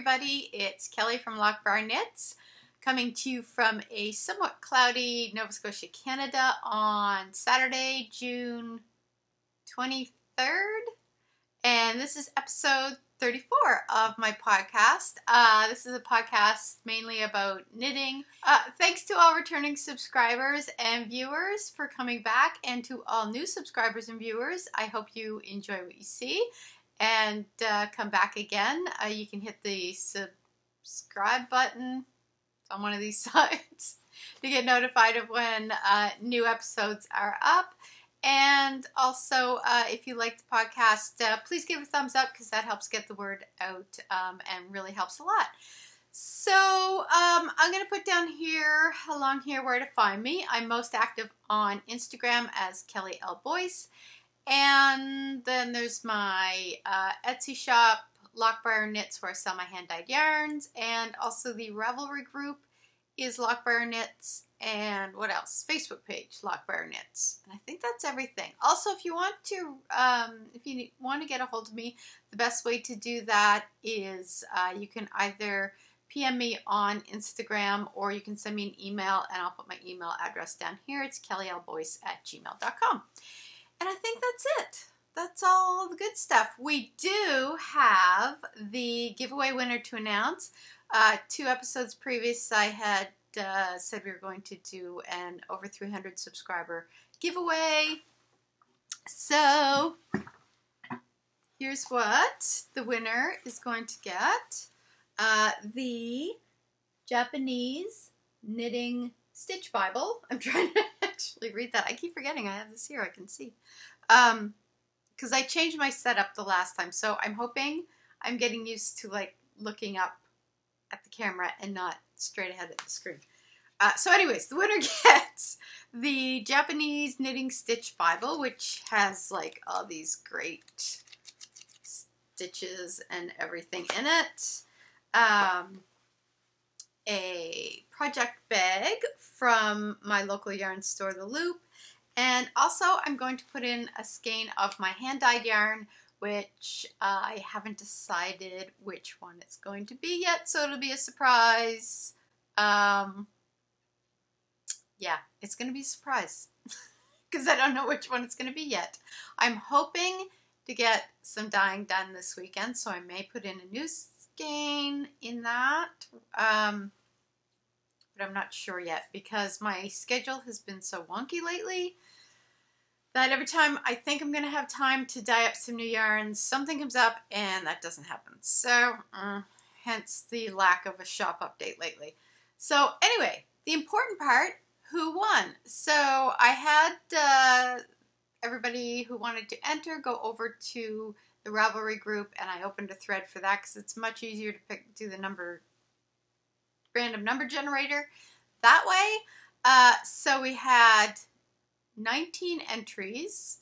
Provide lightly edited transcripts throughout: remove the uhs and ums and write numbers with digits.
everybody, it's Kelly from LOCH BRIAR Knits, coming to you from a somewhat cloudy Nova Scotia, Canada on Saturday, June 23rd, and this is episode 34 of my podcast. This is a podcast mainly about knitting. Thanks to all returning subscribers and viewers for coming back, and to all new subscribers and viewers. I hope you enjoy what you see and come back again. You can hit the subscribe button on one of these sides to get notified of when new episodes are up. And also, if you like the podcast, please give it a thumbs up because that helps get the word out and really helps a lot. So I'm going to put down here, along here, where to find me. I'm most active on Instagram as Kelly L. Boyce. And then there's my Etsy shop, LOCH BRIAR Knits, where I sell my hand-dyed yarns. And also the Ravelry group is LOCH BRIAR Knits. And what else? Facebook page, LOCH BRIAR Knits. And I think that's everything. Also, if you want to get a hold of me, the best way to do that is you can either PM me on Instagram or you can send me an email, and I'll put my email address down here. It's kellylboyce@gmail.com. And I think that's it. That's all the good stuff. We do have the giveaway winner to announce. 2 episodes previous, I had said we were going to do an over 300 subscriber giveaway. So here's what the winner is going to get. The Japanese Knitting Stitch Bible. I'm trying to actually read that. I keep forgetting I have this here. I can see. Because I changed my setup the last time. So I'm hoping I'm getting used to like looking up at the camera and not straight ahead at the screen. So anyways, the winner gets the Japanese Knitting Stitch Bible, which has like all these great stitches and everything in it. A project bag from my local yarn store, The Loop. And also I'm going to put in a skein of my hand-dyed yarn, which I haven't decided which one it's going to be yet, so it'll be a surprise. Yeah, it's going to be a surprise because I don't know which one it's going to be yet. I'm hoping to get some dyeing done this weekend, so I may put in a new skein in that. But I'm not sure yet because my schedule has been so wonky lately that every time I think I'm going to have time to dye up some new yarns, something comes up and that doesn't happen. So, hence the lack of a shop update lately. So, anyway, the important part, who won? So, I had everybody who wanted to enter go over to the Ravelry group, and I opened a thread for that because it's much easier to do the random number generator that way. So we had 18 entries.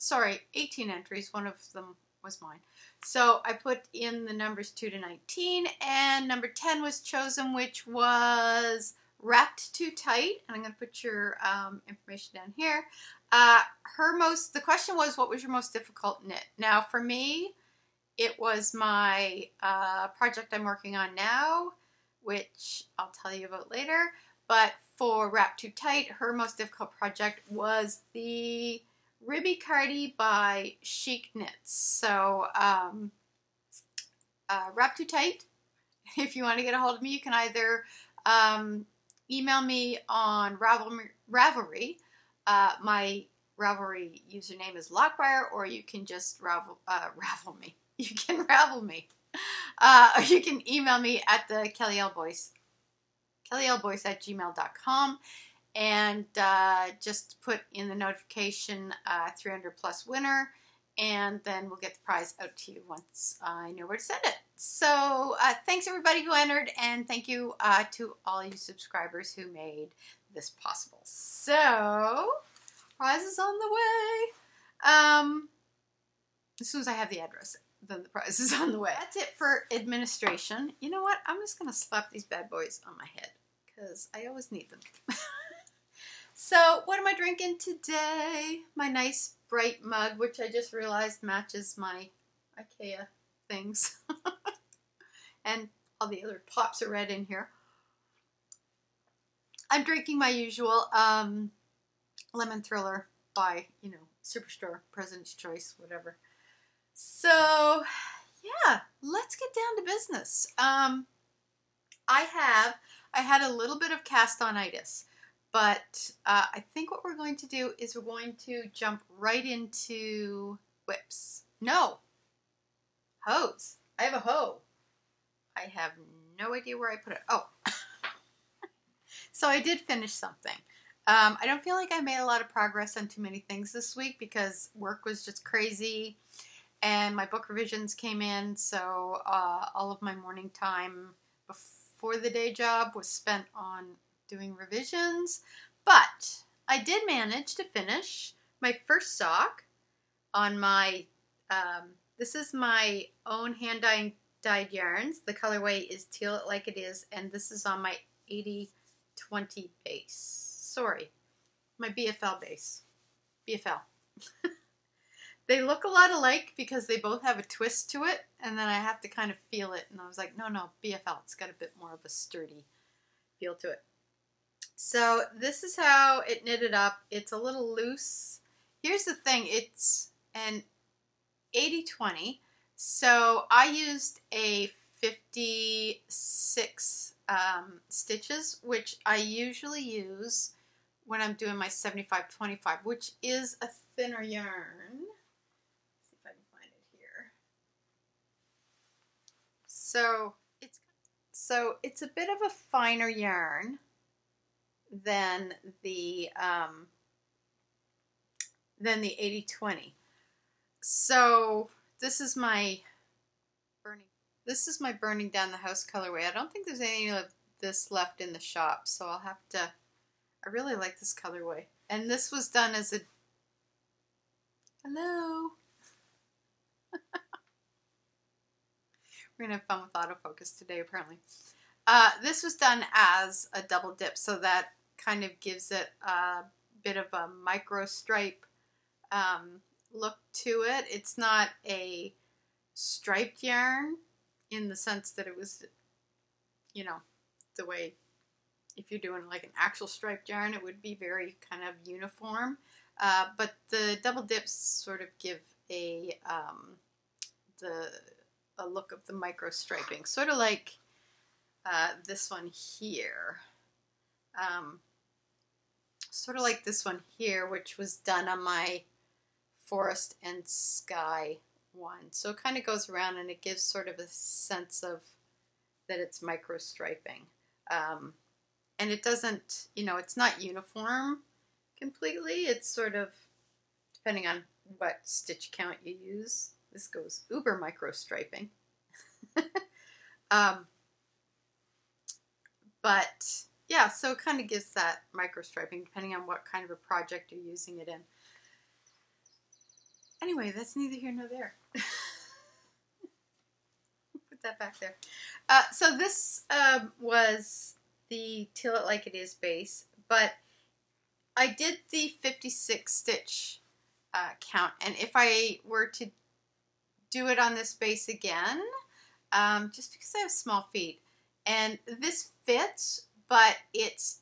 One of them was mine. So I put in the numbers 2 to 19, and number 10 was chosen, which was Wrapped Too Tight. And I'm going to put your information down here. The question was, what was your most difficult knit? Now for me, it was my project I'm working on now, which I'll tell you about later. But for Wrapped Too Tight, her most difficult project was the Ribby Cardi by Chic Knits. So Wrapped Too Tight, if you want to get a hold of me, you can either email me on Ravelry. My Ravelry username is LOCHBRIAR, or you can just ravel me. You can ravel me. Or you can email me at the kellylboyce@gmail.com, and just put in the notification 300 plus winner, and then we'll get the prize out to you once I know where to send it. So thanks everybody who entered, and thank you to all you subscribers who made this possible. So prize is on the way. As soon as I have the address, then the prize is on the way. That's it for administration. You know what? I'm just going to slap these bad boys on my head because I always need them. So what am I drinking today? My nice bright mug, which I just realized matches my IKEA things. And all the other pops of red in here. I'm drinking my usual Lemon Thriller by, you know, Superstore, President's Choice, whatever. So, yeah, let's get down to business. I had a little bit of cast-on-itis, but I think what we're going to do is we're going to jump right into whips. No, hose. I have a hoe. I have no idea where I put it. Oh, so I did finish something. I don't feel like I made a lot of progress on too many things this week because work was just crazy and my book revisions came in, so all of my morning time before the day job was spent on doing revisions. But I did manage to finish my first sock on my, this is my own hand-dyed yarns. The colorway is Teal Like It Is, and this is on my 80/20 base. Sorry, my BFL base. BFL. They look a lot alike because they both have a twist to it, and then I have to kind of feel it, and I was like, no, BFL. It's got a bit more of a sturdy feel to it. So this is how it knitted up. It's a little loose. Here's the thing. It's an 80/20, so I used a 56 stitches, which I usually use when I'm doing my 75/25, which is a thinner yarn. Let's see if I can find it here. So it's a bit of a finer yarn than the 80/20. So this is my burning down the house colorway. I don't think there's any of this left in the shop, so I'll have to. I really like this colorway, and this was done as a. Hello. We're gonna have fun with autofocus today, apparently. This was done as a double dip, so that kind of gives it a bit of a micro stripe look to it. It's not a striped yarn in the sense that it was, you know, the way if you're doing like an actual striped yarn, it would be very kind of uniform. But the double dips sort of give a look of the micro striping, sort of like this one here. Sort of like this one here, which was done on my Forest and Sky one. So it kind of goes around and it gives sort of a sense of that it's micro striping. And it doesn't, you know, it's not uniform completely. It's sort of, depending on what stitch count you use, this goes uber micro striping. But yeah, so it kind of gives that micro striping depending on what kind of a project you're using it in. Anyway, that's neither here nor there. Put that back there. So this was the Teal It Like It Is base, but I did the 56 stitch count, and if I were to do it on this base again, just because I have small feet, and this fits, but it's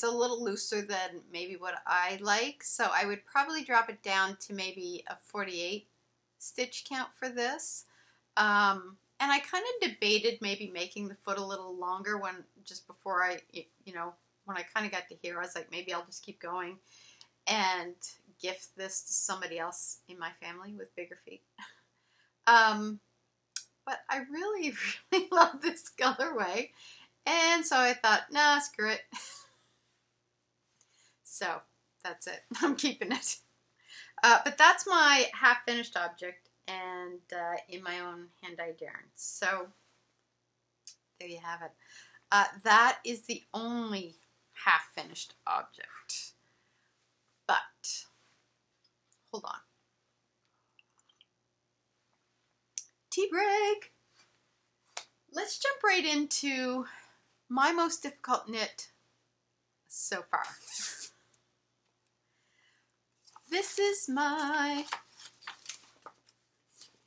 a little looser than maybe what I like, so I would probably drop it down to maybe a 48 stitch count for this. And I kind of debated maybe making the foot a little longer just before when I kind of got to here, I was like, maybe I'll just keep going and gift this to somebody else in my family with bigger feet. But I really, really love this colorway. And so I thought, nah, screw it. So that's it. I'm keeping it. But that's my half-finished object and in my own hand-dyed yarn. So there you have it. That is the only half-finished object. But hold on. Tea break. Let's jump right into my most difficult knit so far. This is I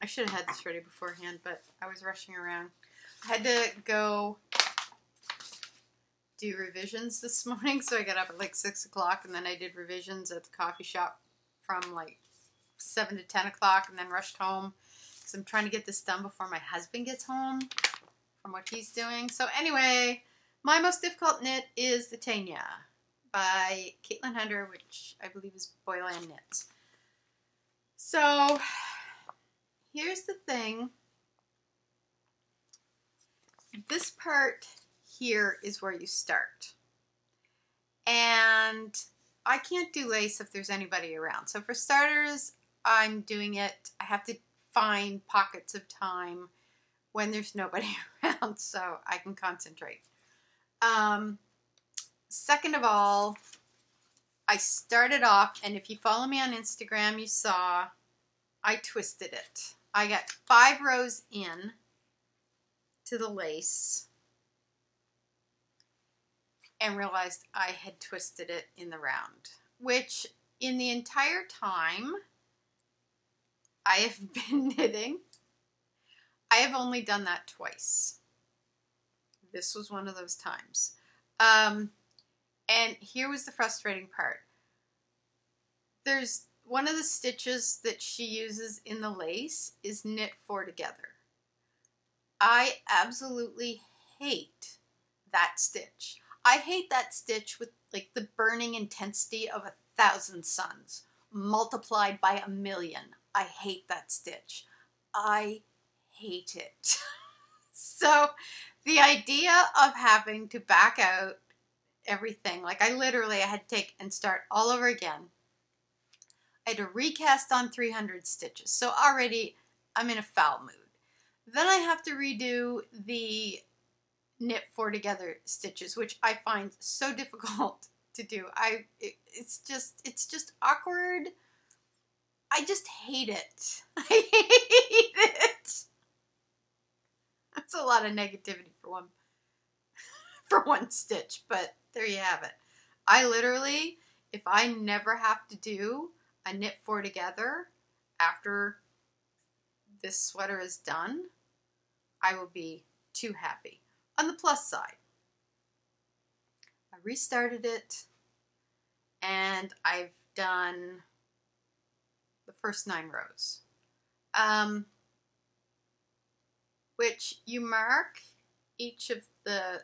should have had this ready beforehand, but I was rushing around. I had to go do revisions this morning, so I got up at like 6 o'clock, and then I did revisions at the coffee shop from like 7 to 10 o'clock, and then rushed home because I'm trying to get this done before my husband gets home from what he's doing. So anyway, my most difficult knit is the Tegna by Caitlyn Hunter, which I believe is Boyland knits. So here's the thing. This part here is where you start. And I can't do lace if there's anybody around. So for starters, I'm doing it. I have to find pockets of time when there's nobody around so I can concentrate. Second of all, I started off, and if you follow me on Instagram, you saw I twisted it. I got 5 rows in to the lace and realized I had twisted it in the round, which in the entire time I have been knitting, I have only done that twice. This was one of those times. And here was the frustrating part. There's one of the stitches that she uses in the lace is knit 4 together. I absolutely hate that stitch. I hate that stitch with like the burning intensity of 1,000 suns multiplied by 1,000,000. I hate that stitch. I hate it. So the idea of having to back out everything, like I had to take and start all over again. I had to recast on 300 stitches. So already I'm in a foul mood. Then I have to redo the knit 4 together stitches, which I find so difficult to do. It's just awkward. I just hate it. I hate it. That's a lot of negativity for one stitch, but there you have it. I literally, if I never have to do a knit 4 together after this sweater is done, I will be too happy. On the plus side, I restarted it, and I've done the first 9 rows, which you mark each of the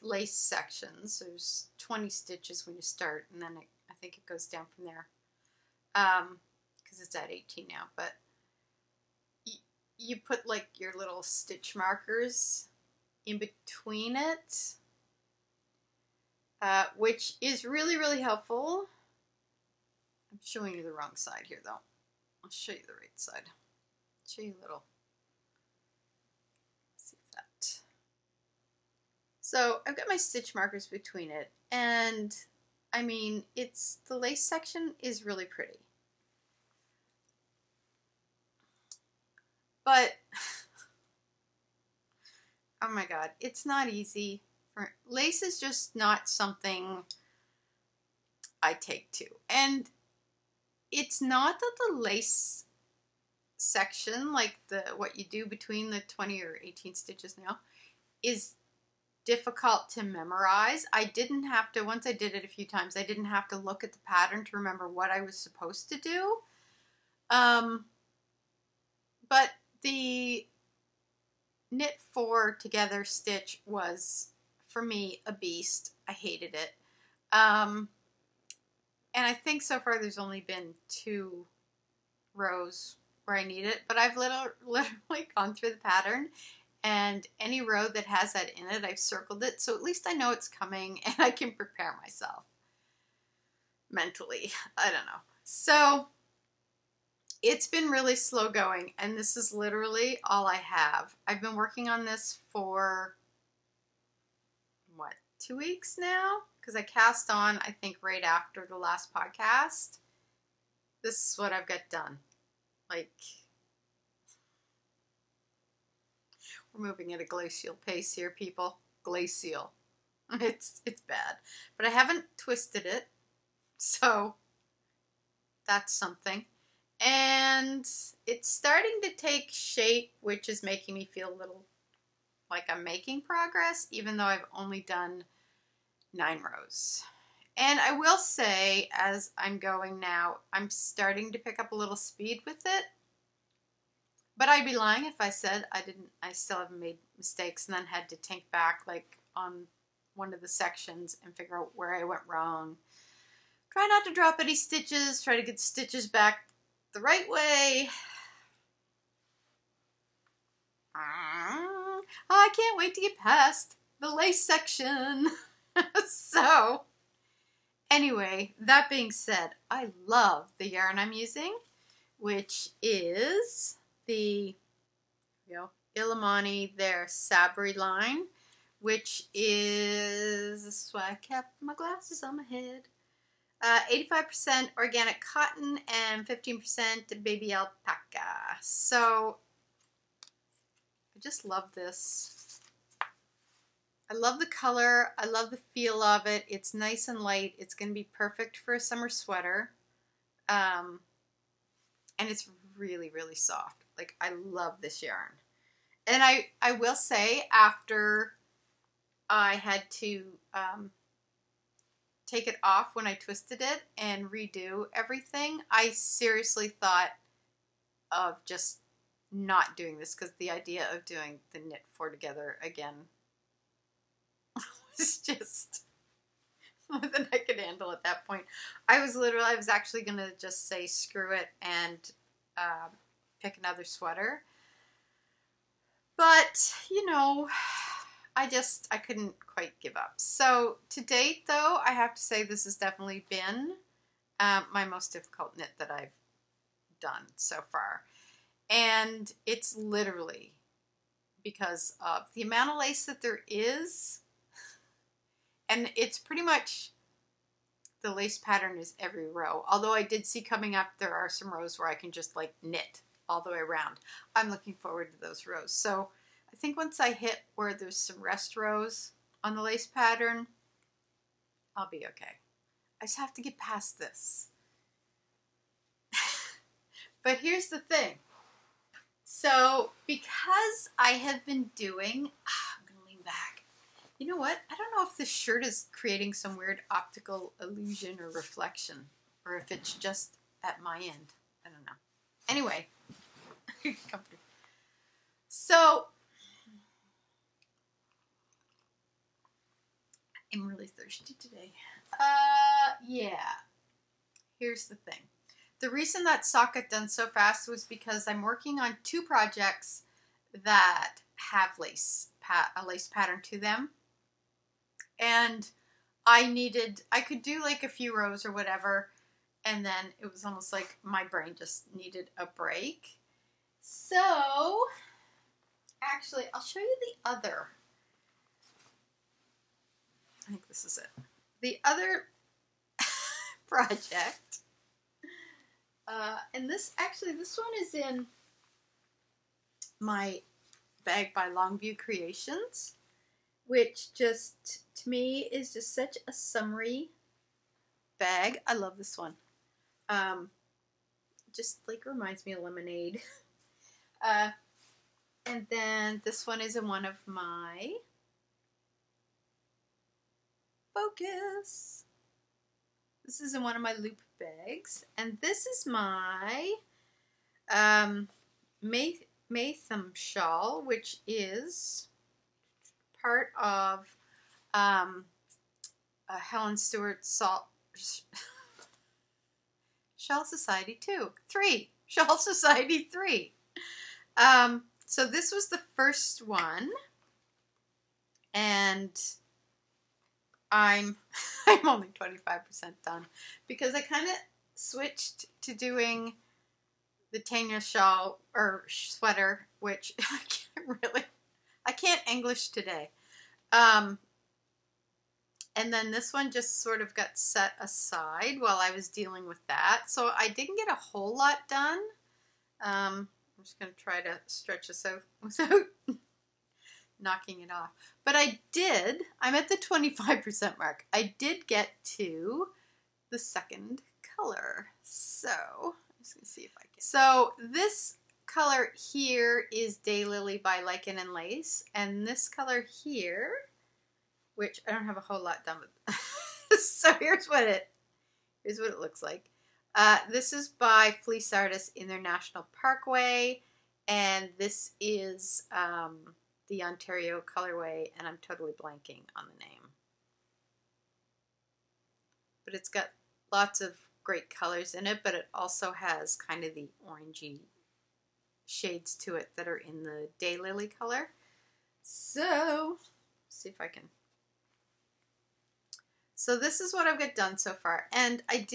lace sections. There's 20 stitches when you start, and then I think it goes down from there, because it's at 18 now, but you put like your little stitch markers in between it, which is really, really helpful. I'm showing you the wrong side here, though. I'll show you the right side. Show you a little. See that. So I've got my stitch markers between it, and I mean, the lace section is really pretty. But, oh my god, it's not easy. Lace is just not something I take to. And it's not that the lace section, like what you do between the 20 or 18 stitches now, is difficult to memorize. I didn't have to, once I did it a few times, I didn't have to look at the pattern to remember what I was supposed to do. But the knit 4 together stitch was, for me, a beast. I hated it. And I think so far there's only been 2 rows where I need it, but I've literally gone through the pattern, and any row that has that in it, I've circled it, so at least I know it's coming and I can prepare myself mentally. I don't know. So it's been really slow going, and this is literally all I have. I've been working on this for, what, 2 weeks now? Because I cast on, I think, right after the last podcast. This is what I've got done. Like, we're moving at a glacial pace here, people. Glacial. It's bad. But I haven't twisted it, so that's something. And it's starting to take shape, which is making me feel a little like I'm making progress, even though I've only done 9 rows. And I will say, as I'm going now, I'm starting to pick up a little speed with it. But I'd be lying if I said I still haven't made mistakes and then had to think back like on one of the sections and figure out where I went wrong. Try not to drop any stitches, try to get stitches back the right way. I can't wait to get past the lace section. So, anyway, that being said, I love the yarn I'm using, which is the Illimani Sabri line, which is, this is why I kept my glasses on my head. 85% organic cotton and 15% baby alpaca. So, I just love this. I love the color. I love the feel of it. It's nice and light. It's going to be perfect for a summer sweater. And it's really, really soft. Like, I love this yarn. And I will say, after I had to take it off when I twisted it and redo everything, I seriously thought of just not doing this, because the idea of doing the knit 4 together again was just more than I could handle at that point. I was actually going to just say screw it and pick another sweater. But, you know, I couldn't quite give up. So to date, though, I have to say this has definitely been my most difficult knit that I've done so far. And it's literally because of the amount of lace that there is. And it's pretty much, the lace pattern is every row. Although I did see coming up, there are some rows where I can just like knit all the way around. I'm looking forward to those rows. So I think once I hit where there's some rest rows on the lace pattern, I'll be okay. I just have to get past this. But here's the thing. So, because I have been doing, I'm going to lean back. You know what? I don't know if this shirt is creating some weird optical illusion or reflection, or if it's just at my end. I don't know. Anyway, so I'm really thirsty today. Yeah. Here's the thing. The reason that sock got done so fast was because I'm working on 2 projects that have a lace pattern to them. And I could do like a few rows or whatever, and then it was almost like my brain just needed a break. So, actually, I'll show you the other. I think this is it. The other project. And this one is in my bag by Longview Creations, which just, to me, is just such a summery bag. I love this one. Just like reminds me of lemonade. And then this one is in one of my Focus. This is in one of my loop bags, and this is my Maytham shawl, which is part of Helen Stewart Shawl Society 3. Shawl Society 3. So this was the first one, and I'm only 25% done because I kind of switched to doing the Tegna shawl or sweater, which I can't English today. And then this one just sort of got set aside while I was dealing with that. So I didn't get a whole lot done. I'm just going to try to stretch this out without knocking it off. But I'm at the 25% mark. I did get to the second color. So, I'm just going to see if I can. So, this color here is Daylily by Lichen and Lace, and this color here, which I don't have a whole lot done with. So here's what it looks like. This is by Fleece Artists in their National Parkway, and this is the Ontario colorway, and I'm totally blanking on the name. But it's got lots of great colors in it, but it also has kind of the orangey shades to it that are in the Daylily color. So, let's see if I can. So this is what I've got done so far, and I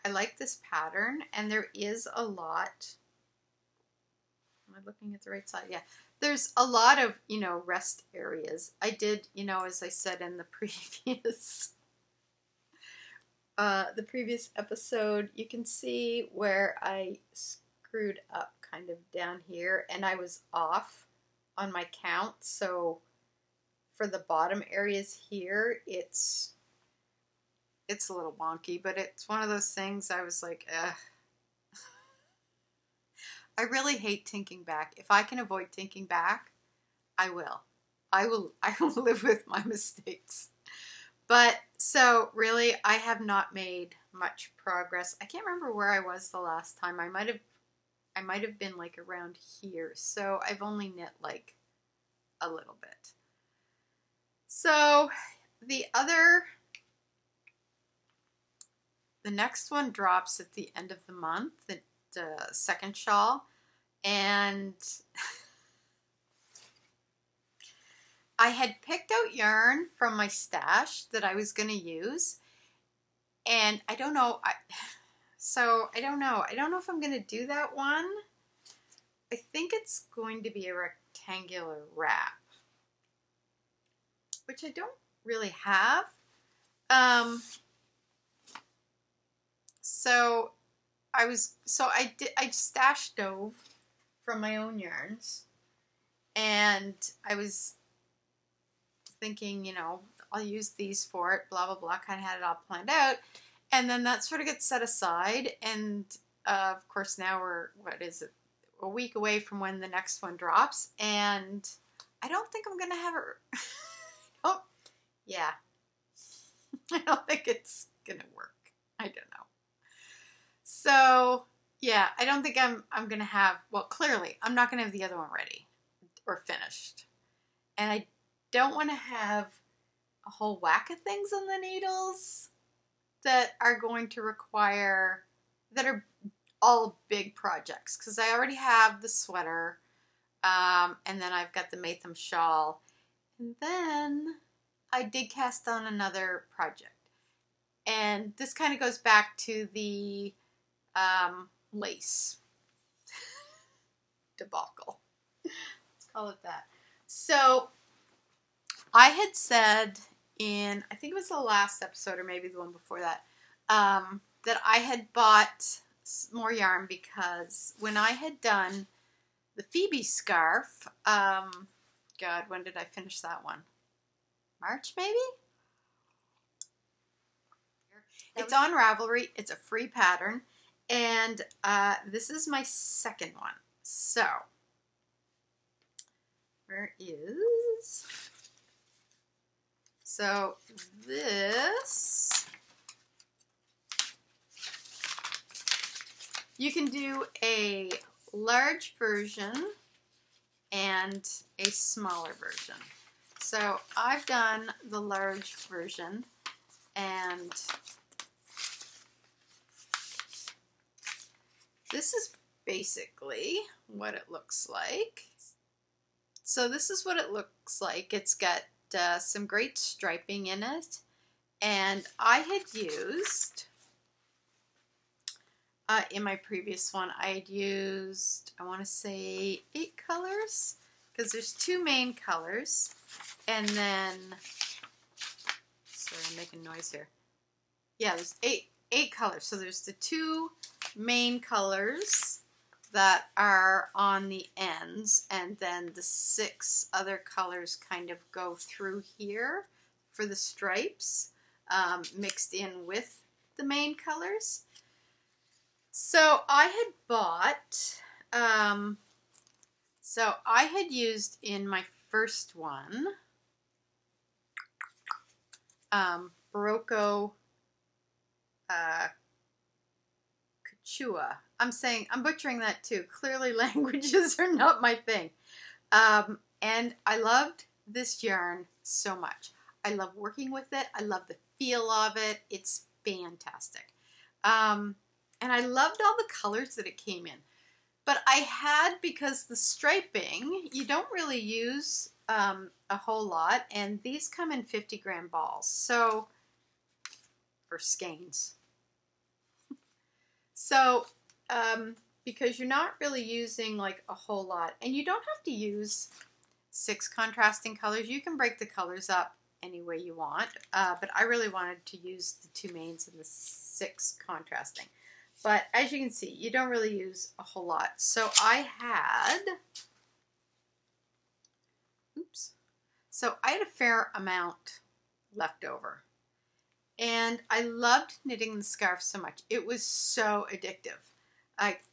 like this pattern, and there is a lot. Am I looking at the right side? Yeah. There's a lot of, rest areas. I did, as I said in the previous episode, you can see where I screwed up kind of down here, and I was off on my count. So for the bottom areas here, it's a little wonky, but it's one of those things I was like, ugh. I really hate tinking back. If I can avoid tinking back, I will. I will live with my mistakes. But so really, I have not made much progress. I can't remember where I was the last time. I might have been like around here. So I've only knit like a little bit. So the next one drops at the end of the month, the second shawl, and I had picked out yarn from my stash that I was going to use, and I don't know. I don't know. I don't know if I'm going to do that one. I think it's going to be a rectangular wrap, which I don't really have. So I stashed stove from my own yarns, and I was thinking, I'll use these for it, blah, blah, blah, kind of had it all planned out, and then that sort of gets set aside, and of course now we're, a week away from when the next one drops, and I don't think I'm going to have it, I don't think it's going to work. I don't know. So, yeah, I don't think I'm going to have, well, clearly, I'm not going to have the other one ready or finished. And I don't want to have a whole whack of things on the needles that are going to require, that are all big projects. Because I already have the sweater, and then I've got the Maytham shawl. And then I did cast on another project. And this kind of goes back to the lace debacle. Let's call it that. So I had said in, I think it was the last episode or maybe the one before that, that I had bought more yarn because when I had done the Phoebe Scarf, God, when did I finish that one? March maybe? It's on Ravelry. It's a free pattern. And this is my second one. So, where is... So, this... You can do a large version and a smaller version. So, I've done the large version, and this is basically what it looks like. So this is what it looks like. It's got some great striping in it. And I had used, in my previous one, I had used, I want to say 8 colors. Because there's 2 main colors. And then, sorry, I'm making noise here. Yeah, there's 8 colors. So there's the 2 main colors that are on the ends, and then the 6 other colors kind of go through here for the stripes, mixed in with the main colors. So I had bought, so I had used in my first one, Berocco Quechua. I'm butchering that too. Clearly languages are not my thing. And I loved this yarn so much. I love working with it. I love the feel of it. It's fantastic. And I loved all the colors that it came in. But I had, because the striping, you don't really use a whole lot. And these come in 50-gram balls. So, or skeins. So, because you're not really using like a whole lot. And you don't have to use 6 contrasting colors. You can break the colors up any way you want, but I really wanted to use the 2 mains and the 6 contrasting. But as you can see, you don't really use a whole lot. So I had, so I had a fair amount left over. And I loved knitting the scarf so much. It was so addictive.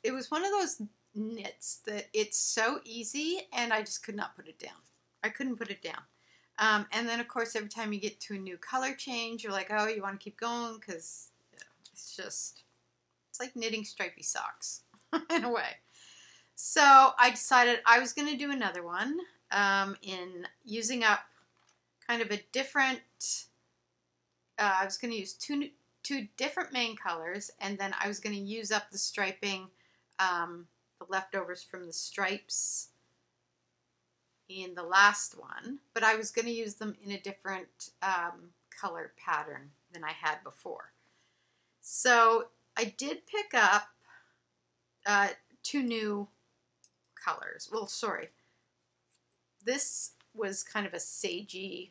It was one of those knits that it's so easy and I just could not put it down. I couldn't put it down. And then of course every time you get to a new color change, you're like, oh, you want to keep going because it's just, it's like knitting stripy socks in a way. So I decided I was going to do another one in using up kind of a different, I was going to use two different main colors, and then I was going to use up the striping, the leftovers from the stripes in the last one, but I was going to use them in a different color pattern than I had before. So I did pick up 2 new colors. Well, sorry. This was kind of a sagey,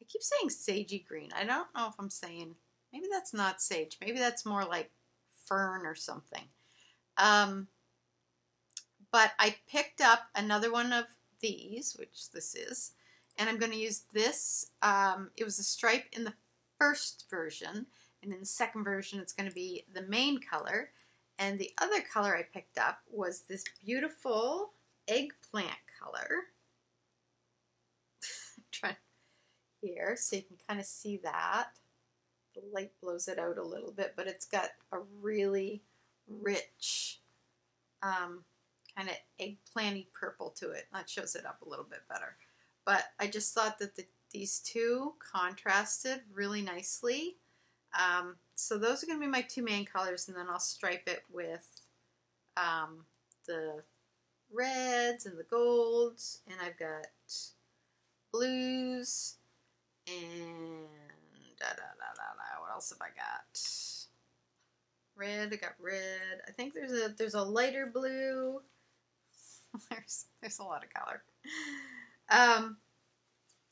I keep saying sagey green. I don't know if I'm saying, maybe that's not sage. Maybe that's more like fern or something. But I picked up another one of these, which this is, and I'm going to use this. It was a stripe in the first version, and in the second version it's going to be the main color. And the other color I picked up was this beautiful eggplant color. Try here so you can kind of see that. The light blows it out a little bit, but it's got a really rich kind of eggplanty purple to it. That shows it up a little bit better. But I just thought that these two contrasted really nicely. So those are going to be my 2 main colors, and then I'll stripe it with the reds and the golds, and I've got blues, and what else have I got? Red, I got red. I think there's a lighter blue. there's a lot of color.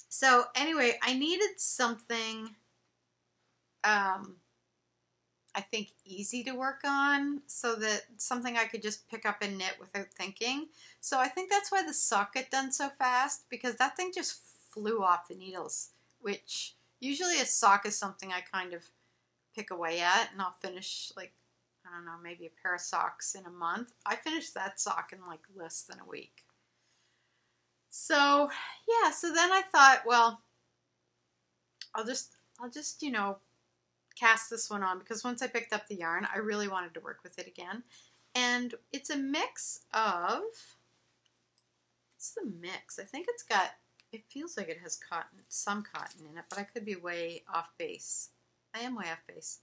So anyway, I needed something I think easy to work on, so that something I could just pick up and knit without thinking. So I think that's why the sock got done so fast, because that thing just flew off the needles, which usually a sock is something I kind of pick away at, and I'll finish, like, I don't know, maybe a pair of socks in a month. I finished that sock in like less than a week. So yeah, so then I thought, well, I'll just, you know, cast this one on, because once I picked up the yarn, I really wanted to work with it again. And it's a mix of, what's the mix? I think it's got, it feels like it has cotton, some cotton in it, but I could be way off base. I am way off base.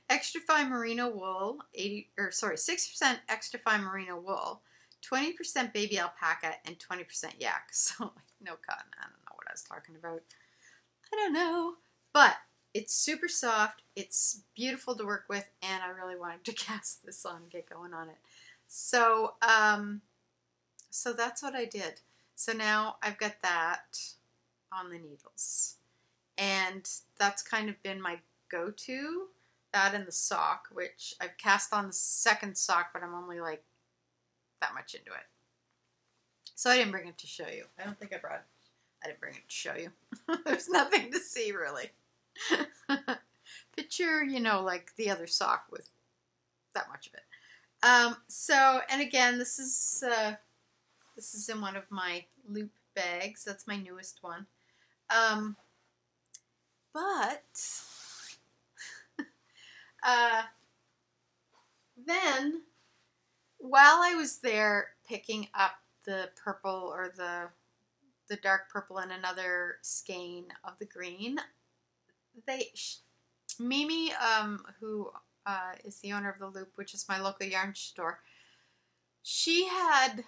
Extra fine merino wool, 6% extra fine merino wool, 20% baby alpaca, and 20% yak. So like no cotton. I don't know what I was talking about. I don't know. But it's super soft. It's beautiful to work with, and I really wanted to cast this on and get going on it. So so that's what I did. So now I've got that on the needles, and that's kind of been my go-to. That and the sock, which I've cast on the second sock, but I'm only like that much into it. So I didn't bring it to show you. I don't think I didn't bring it to show you. There's nothing to see really. Picture, you know, like the other sock with much of it. So, and again, this is in one of my loop bags. That's my newest one. But then while I was there picking up the purple or the dark purple and another skein of the green, Mimi, who is the owner of the Loop, which is my local yarn store, she had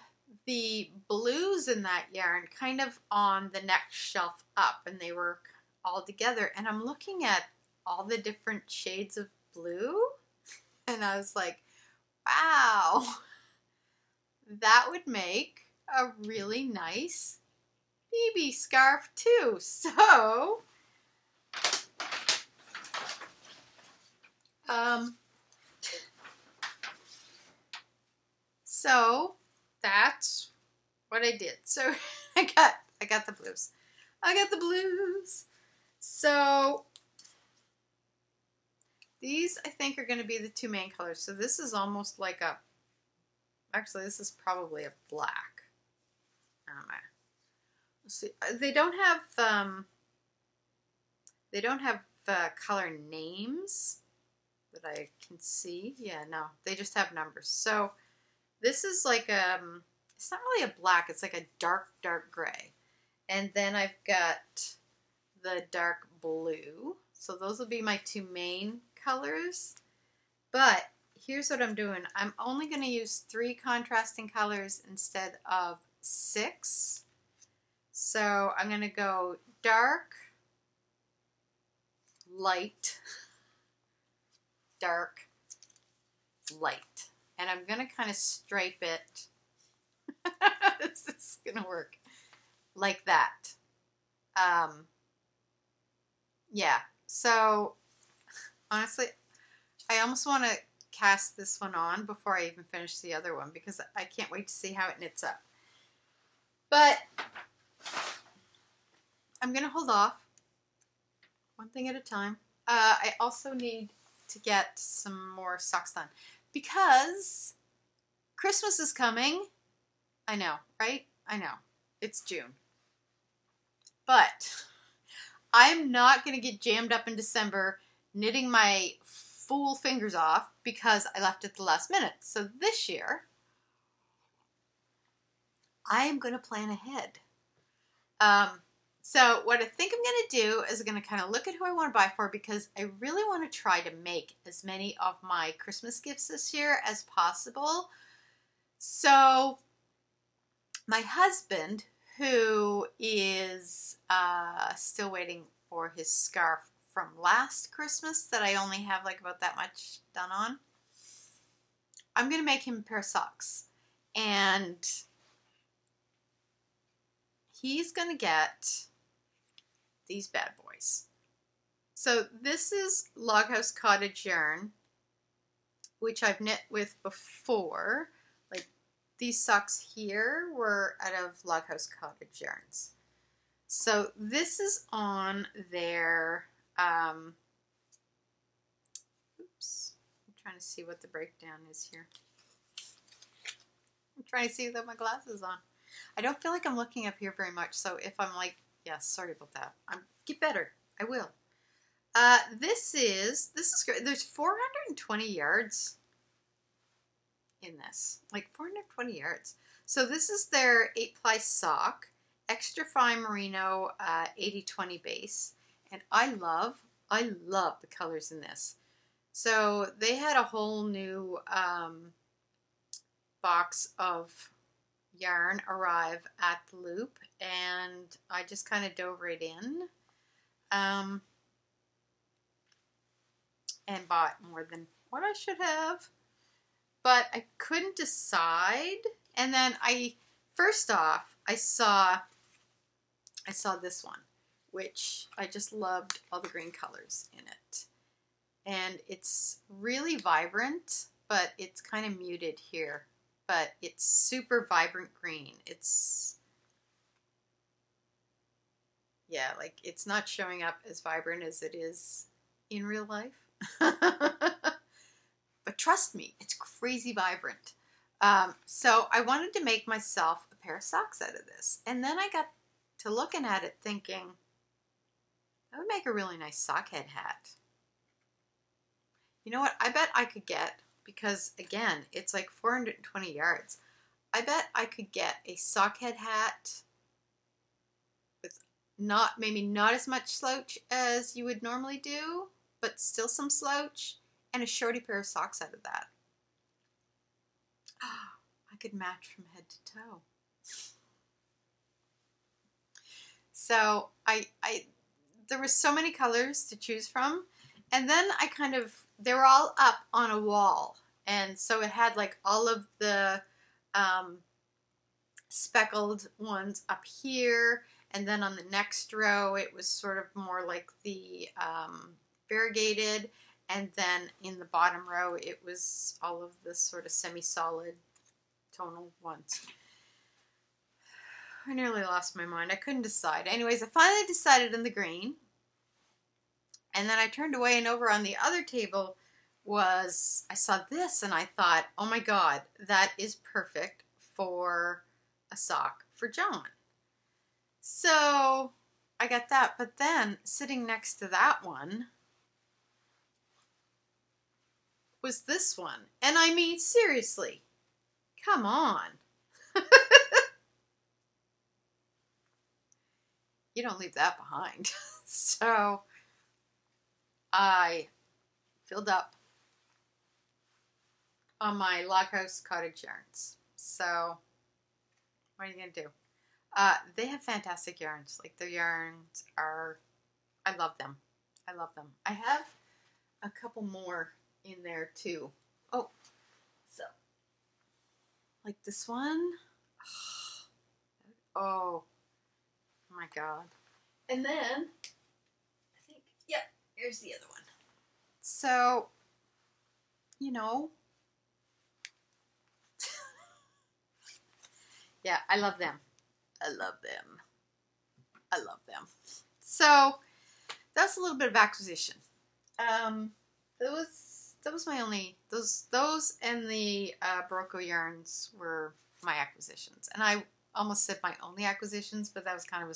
the blues in that yarn kind of on the next shelf up, and they were all together, and I'm looking at all the different shades of blue, and I was like, wow, that would make a really nice Phoebe scarf too. So that's what I did. So I got the blues. I got the blues. So these I think are going to be the two main colors. So this is almost like a, actually this is probably a black. I don't know. Let's see. They don't have color names that I can see. Yeah, no, they just have numbers. So this is like it's not really a black, it's like a dark gray. And then I've got the dark blue. So those will be my two main colors. But here's what I'm doing. I'm only going to use 3 contrasting colors instead of 6. So I'm going to go dark, light, dark, light. And I'm going to kind of stripe it. This is going to work like that. Yeah. So honestly, I almost want to cast this one on before I even finish the other one because I can't wait to see how it knits up. But I'm going to hold off one thing at a time. I also need to get some more socks done because Christmas is coming. I know, right? I know. It's June. But I'm not going to get jammed up in December knitting my fool fingers off because I left at the last minute. So this year, I am going to plan ahead. So what I think I'm going to do is I'm going to kind of look at who I want to buy for because I really want to try to make as many of my Christmas gifts this year as possible. So my husband, who is still waiting for his scarf from last Christmas that I only have like about that much done on, I'm going to make him a pair of socks. And he's going to get these bad boys. So this is House Cottage yarn, which I've knit with before. Like these socks here were out of House Cottage yarns. So this is on their, oops, I'm trying to see what the breakdown is here. I'm trying to see without my glasses on. I don't feel like I'm looking up here very much, so if I'm like, yeah, sorry about that. Get better. I will. This is great. There's 420 yards in this, like 420 yards. So this is their 8-ply sock, extra fine merino, 80-20 base, and I love the colors in this. So they had a whole new box of yarn arrive at the Loop, and I just kind of dove right in and bought more than what I should have, but I couldn't decide. And then first off I saw this one, which I just loved all the green colors in it, and it's really vibrant, but it's kind of muted here. But it's super vibrant green. It's, yeah, like it's not showing up as vibrant as it is in real life. But trust me, it's crazy vibrant. So I wanted to make myself a pair of socks out of this. And then I got to looking at it thinking, that would make a really nice sockhead hat. You know what? I bet I could get, because again, it's like 420 yards. I bet I could get a sockhead hat with maybe not as much slouch as you would normally do, but still some slouch, and a shorty pair of socks out of that. I could match from head to toe. So there were so many colors to choose from, and then they were all up on a wall, and so it had like all of the speckled ones up here, and then on the next row it was sort of more like the variegated, and then in the bottom row it was all of the sort of semi-solid tonal ones. I nearly lost my mind. I couldn't decide. Anyways, I finally decided on the green, and then I turned away, and over on the other table I saw this, and I thought, oh my god, that is perfect for a sock for John. So I got that, but then sitting next to that one was this one. And I mean, seriously, come on. You don't leave that behind. So I filled up on my House Cottage yarns. So what are you going to do? They have fantastic yarns. Like, their yarns are, I love them. I love them. I have a couple more in there too. Oh, so like this one. Oh my god. And then I think, yep, here's the other one. So, you know, yeah, I love them. I love them. I love them. So that's a little bit of acquisition. That was my only, those and the Berocco yarns were my acquisitions. And I almost said my only acquisitions, but that was kind of a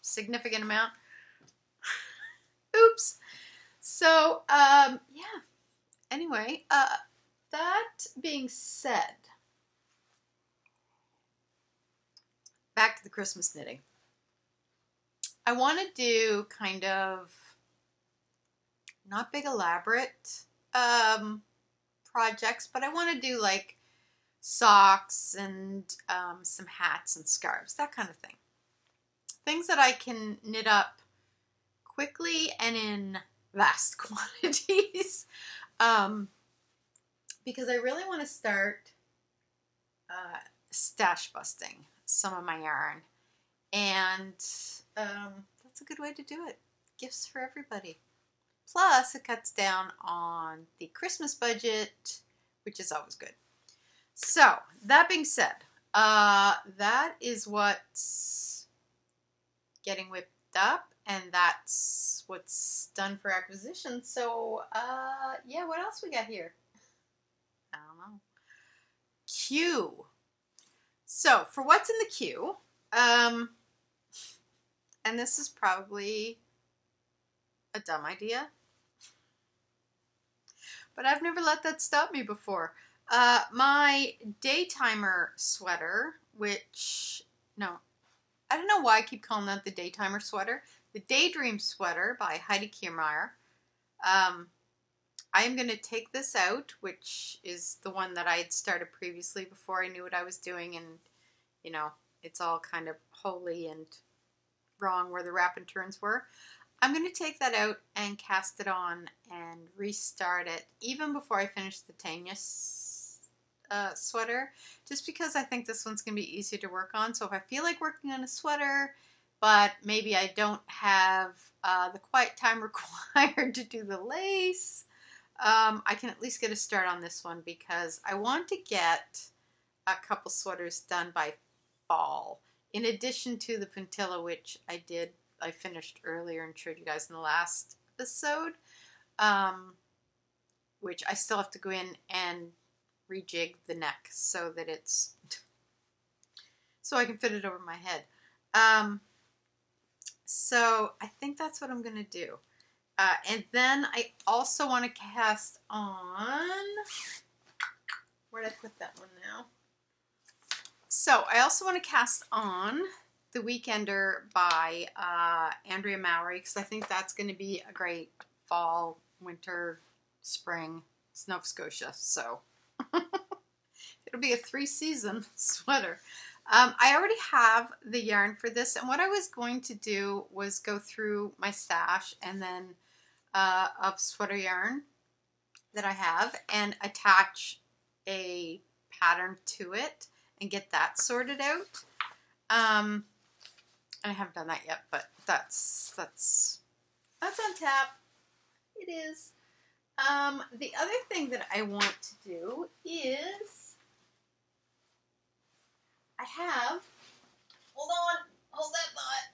significant amount. Oops. So, yeah. Anyway, that being said, back to the Christmas knitting. I want to do kind of not big elaborate projects, but I want to do like socks and some hats and scarves, that kind of thing. Things that I can knit up quickly and in vast quantities. Because I really want to start stash busting some of my yarn. And that's a good way to do it. Gifts for everybody. Plus, it cuts down on the Christmas budget, which is always good. So, that being said, that is what's getting whipped up, and that's what's done for acquisition. So, yeah, what else we got here? I don't know. Queue. So, for what's in the queue, and this is probably a dumb idea, but I've never let that stop me before. My Daytimer sweater, which, no, I don't know why I keep calling that the Daytimer sweater. The Daydream sweater by Heidi Kirrmaier. I am going to take this out, which is the one that I had started previously before I knew what I was doing, and, you know, it's all kind of holy and wrong where the wrap and turns were. I'm going to take that out and cast it on and restart it even before I finish the Tegna sweater, just because I think this one's going to be easier to work on. So if I feel like working on a sweater, but maybe I don't have the quiet time required to do the lace, I can at least get a start on this one, because I want to get a couple sweaters done by fall, in addition to the puntilla, which I finished earlier and showed you guys in the last episode. which I still have to go in and rejig the neck so that it's, so I can fit it over my head. So I think that's what I'm going to do. And then I also want to cast on, where did I put that one now? So I also want to cast on The Weekender by Andrea Mowry, because I think that's going to be a great fall, winter, spring Nova Scotia. So it'll be a 3-season sweater. I already have the yarn for this, and what I was going to do was go through my stash and then of sweater yarn that I have and attach a pattern to it and get that sorted out. I haven't done that yet, but that's on tap. It is. The other thing that I want to do is I have, hold on, hold that thought.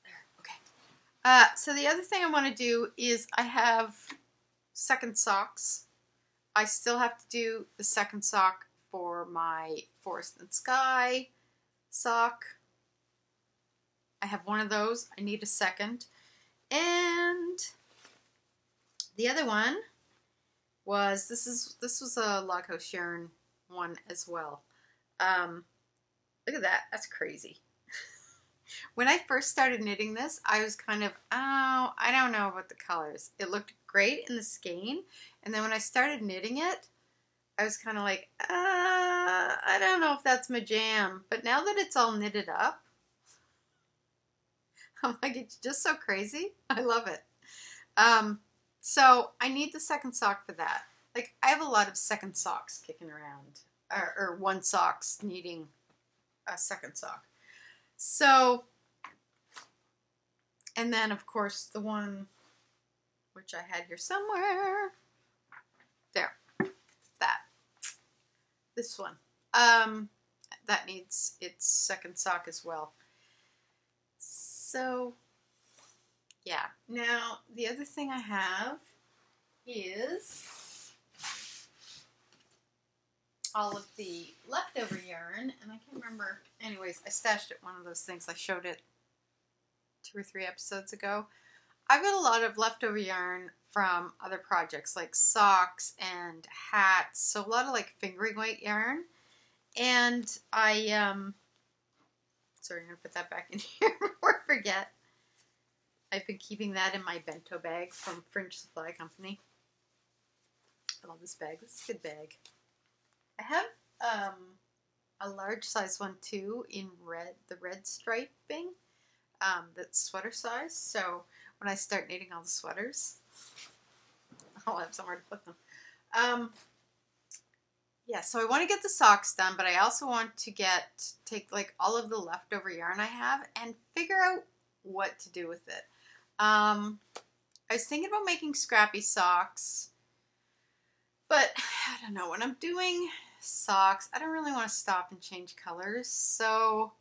There, okay. So the other thing I want to do is I have second socks. I still have to do the second sock for my Forest and Sky sock. I have one of those. I need a second. And the other one was, this was a Log House yarn one as well. Look at that. That's crazy. When I first started knitting this, I was kind of, oh, I don't know about the colors. It looked great in the skein. And then when I started knitting it, I was kind of like, I don't know if that's my jam. But now that it's all knitted up, I'm like, it's just so crazy. I love it. So I need the second sock for that. Like, I have a lot of second socks kicking around, or one socks needing a second sock. So, and then of course the one which I had here somewhere, there, that, this one, that needs its second sock as well. So, yeah. Now, the other thing I have is all of the leftover yarn, and I can't remember. Anyways, I stashed it one of those things. I showed it 2 or 3 episodes ago. I've got a lot of leftover yarn from other projects like socks and hats, so a lot of like fingering weight yarn. And I, sorry, I'm going to put that back in here before I forget. I've been keeping that in my bento bag from Fringe Supply Company. I love this bag. This is a good bag. I have a large size one too in red, the red striping. That's sweater size. So when I start knitting all the sweaters, I'll have somewhere to put them. Yeah, so I want to get the socks done, but I also want to take like all of the leftover yarn I have and figure out what to do with it. I was thinking about making scrappy socks, but I don't know, when I'm doing socks, I don't really want to stop and change colors, so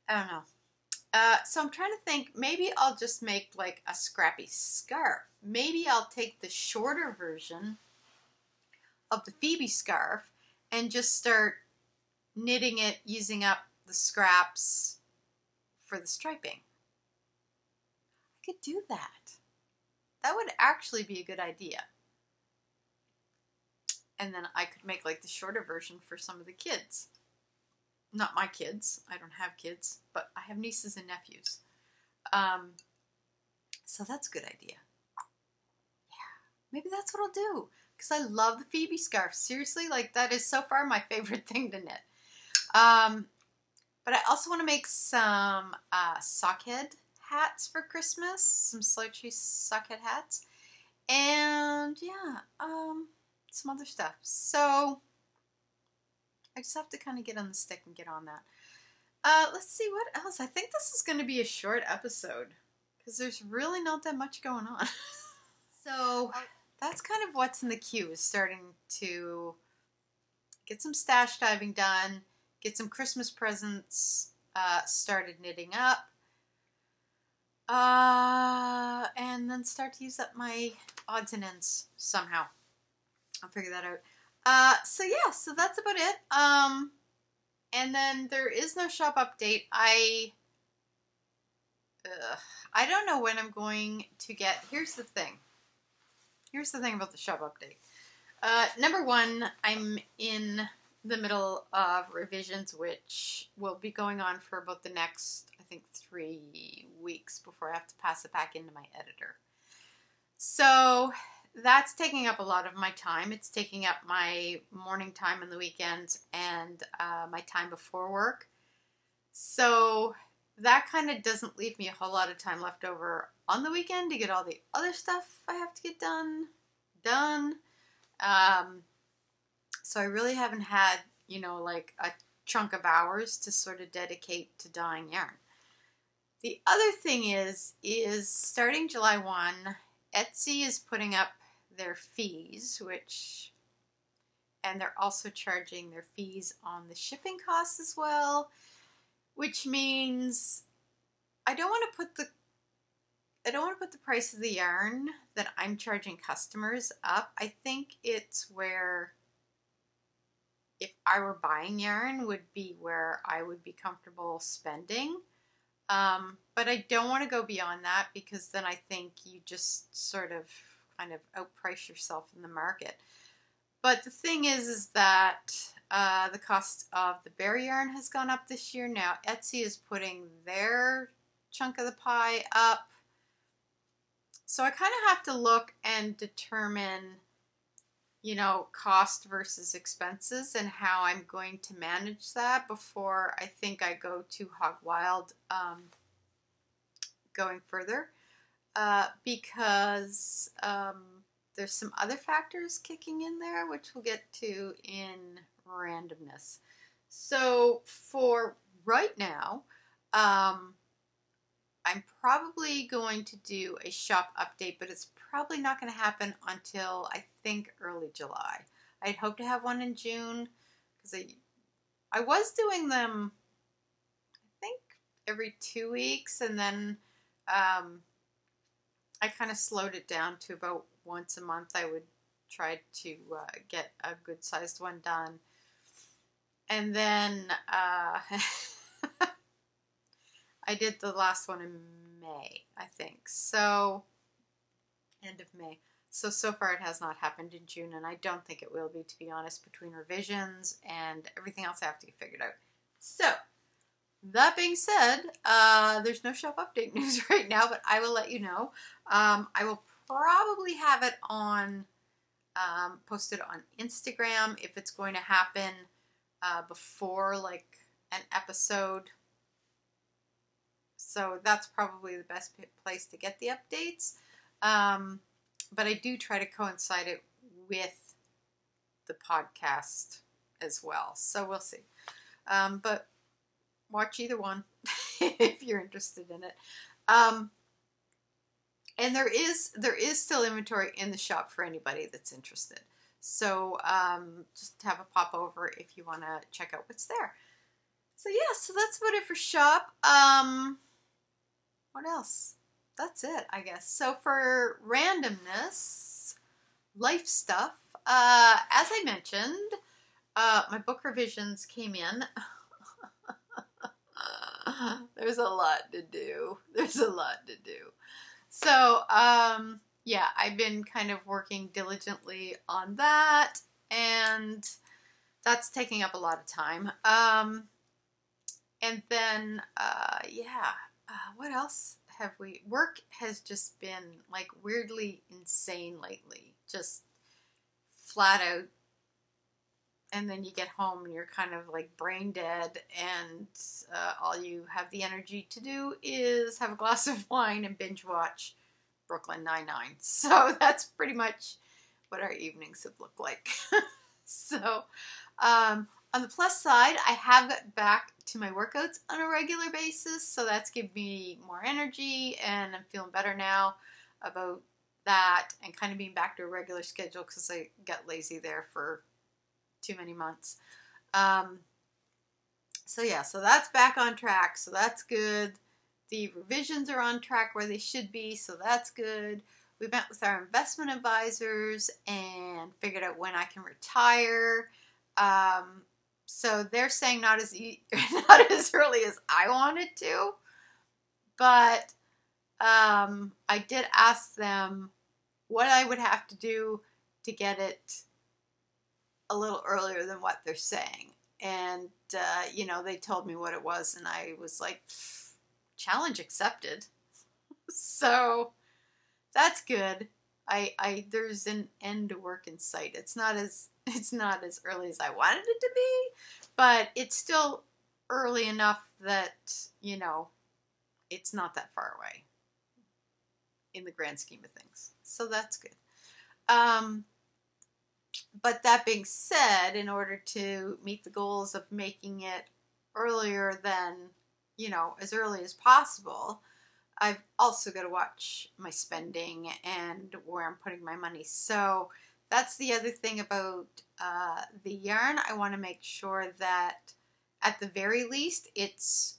I don't know. So I'm trying to think, maybe I'll just make like a scrappy scarf. Maybe I'll take the shorter version of the Phoebe scarf and just start knitting it using up the scraps for the striping. I could do that. That would actually be a good idea. And then I could make like the shorter version for some of the kids. Not my kids. I don't have kids, but I have nieces and nephews. So that's a good idea. Yeah, maybe that's what I'll do. Because I love the Phoebe scarf. Seriously, like that is so far my favorite thing to knit. But I also want to make some sockhead hats for Christmas. Some slouchy sockhead hats. And yeah, some other stuff. So I just have to kind of get on the stick and get on that. Let's see what else. I think this is going to be a short episode because there's really not that much going on. So that's kind of what's in the queue, is starting to get some stash diving done, get some Christmas presents started knitting up, and then start to use up my odds and ends somehow. I'll figure that out. So yeah, so that's about it. And then there is no shop update. I don't know when I'm going to get. Here's the thing. Here's the thing about the shop update. Number one, I'm in the middle of revisions, which will be going on for about the next, I think, 3 weeks before I have to pass it back into my editor. So that's taking up a lot of my time. It's taking up my morning time on the weekends and my time before work. So that kind of doesn't leave me a whole lot of time left over on the weekend to get all the other stuff I have to get done. So I really haven't had, like a chunk of hours to sort of dedicate to dyeing yarn. The other thing is starting July 1, Etsy is putting up their fees, and they're also charging their fees on the shipping costs as well, which means I don't want to put the price of the yarn that I'm charging customers up. I think it's where, if I were buying yarn, would be where I would be comfortable spending. But I don't want to go beyond that, because then I think you just sort of kind of outprice yourself in the market. But the thing is that the cost of the bear yarn has gone up this year. Now Etsy is putting their chunk of the pie up. So I kind of have to look and determine, cost versus expenses and how I'm going to manage that before I think I go too hog wild going further. Because there's some other factors kicking in there, which we'll get to in randomness. So for right now, I'm probably going to do a shop update, but it's probably not going to happen until, I think, early July. I'd hope to have one in June, because I was doing them, I think, every 2 weeks, and then I kind of slowed it down to about once a month. I would try to get a good sized one done. And then I did the last one in May, I think. So, end of May. So far it has not happened in June, and I don't think it will be, to be honest, between revisions and everything else I have to get figured out. So, that being said, there's no shop update news right now, but I will let you know. I will probably have it on, posted on Instagram if it's going to happen before, like, an episode. So that's probably the best place to get the updates. But I do try to coincide it with the podcast as well. So we'll see. But watch either one if you're interested in it. And there is still inventory in the shop for anybody that's interested. So just have a pop over if you want to check out what's there. So yeah, so that's about it for shop. What else? That's it, I guess. So for randomness, life stuff, as I mentioned, my book revisions came in. There's a lot to do. So, yeah, I've been kind of working diligently on that, and that's taking up a lot of time. And then, yeah, what else have we... Work has just been, like, weirdly insane lately. Just flat out. And then you get home and you're kind of, like, brain dead, and all you have the energy to do is have a glass of wine and binge watch Brooklyn Nine-Nine. So that's pretty much what our evenings have looked like. So, on the plus side, I have got back to my workouts on a regular basis, so that's given me more energy, and I'm feeling better now about that, and kind of being back to a regular schedule, because I got lazy there for too many months. So yeah, so that's back on track, so that's good. the revisions are on track where they should be, so that's good. We met with our investment advisors and figured out when I can retire. So they're saying not as early as I wanted to, but I did ask them what I would have to do to get it a little earlier than what they're saying. And, you know, they told me what it was, and I was like, challenge accepted. So that's good. There's an end to work in sight. It's not as early as I wanted it to be, but it's still early enough that, you know, it's not that far away in the grand scheme of things. So that's good. But that being said, in order to meet the goals of making it earlier than, you know, as early as possible, I've also got to watch my spending and where I'm putting my money. So that's the other thing about the yarn. I want to make sure that at the very least it's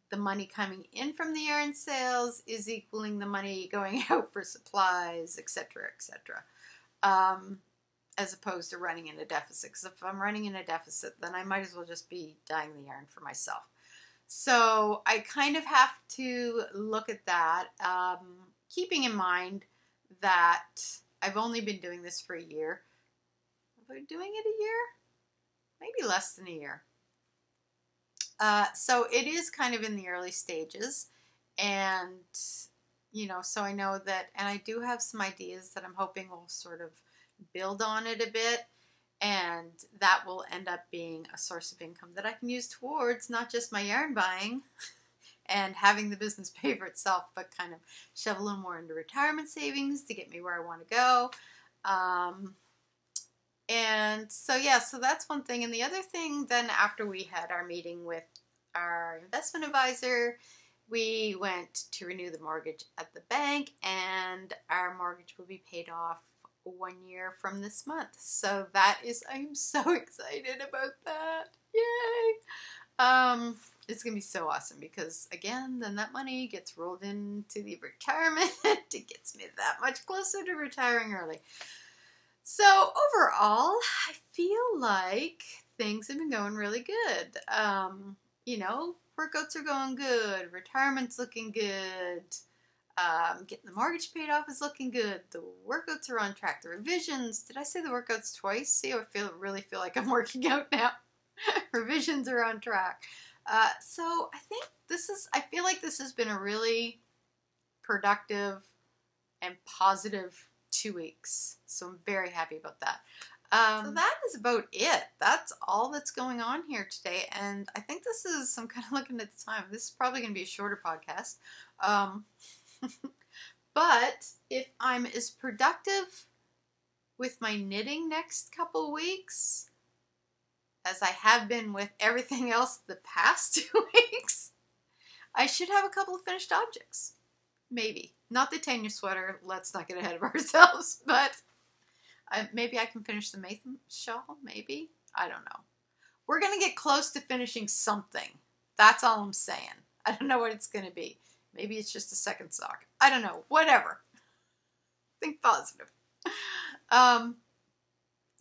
the money coming in from the yarn sales is equaling the money going out for supplies, etc., etc. As opposed to running in a deficit. Because if I'm running in a deficit, then I might as well just be dyeing the yarn for myself. So I kind of have to look at that, keeping in mind that I've only been doing this for a year. Have I been doing it a year? Maybe less than a year. So it is kind of in the early stages, and, you know, so I know that, and I do have some ideas that I'm hoping will sort of build on it a bit, and that will end up being a source of income that I can use towards not just my yarn buying and having the business pay for itself, but kind of shove a little more into retirement savings to get me where I want to go. And so, yeah, so that's one thing. And the other thing, then after we had our meeting with our investment advisor, we went to renew the mortgage at the bank, and our mortgage will be paid off 1 year from this month. So that is, I'm so excited about that. Yay! It's going to be so awesome because, again, then that money gets rolled into the retirement. It gets me that much closer to retiring early. So overall, I feel like things have been going really good. You know, workouts are going good. Retirement's looking good. Getting the mortgage paid off is looking good. The workouts are on track. The revisions, did I say the workouts twice? See, I really feel like I'm working out now. Revisions are on track. So I think I feel like this has been a really productive and positive 2 weeks. So I'm very happy about that. So that is about it. That's all that's going on here today. And I think I'm kind of looking at the time. This is probably going to be a shorter podcast. But if I'm as productive with my knitting next couple weeks as I have been with everything else the past 2 weeks, I should have a couple of finished objects. Maybe. Not the Tegna sweater. Let's not get ahead of ourselves. But maybe I can finish the Maytham shawl. Maybe. I don't know. We're going to get close to finishing something. That's all I'm saying. I don't know what it's going to be. Maybe it's just a second sock. I don't know. Whatever. Think positive.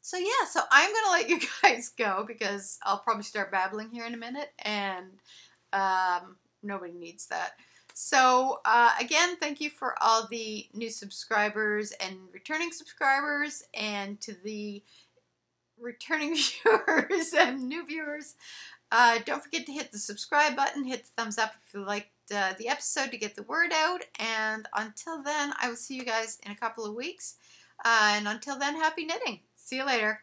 So yeah, so I'm going to let you guys go because I'll probably start babbling here in a minute, and nobody needs that. So again, thank you for all the new subscribers and returning subscribers, and to the returning viewers and new viewers. Don't forget to hit the subscribe button, hit the thumbs up if you liked the episode to get the word out. And until then, I will see you guys in a couple of weeks. And until then, happy knitting. See you later.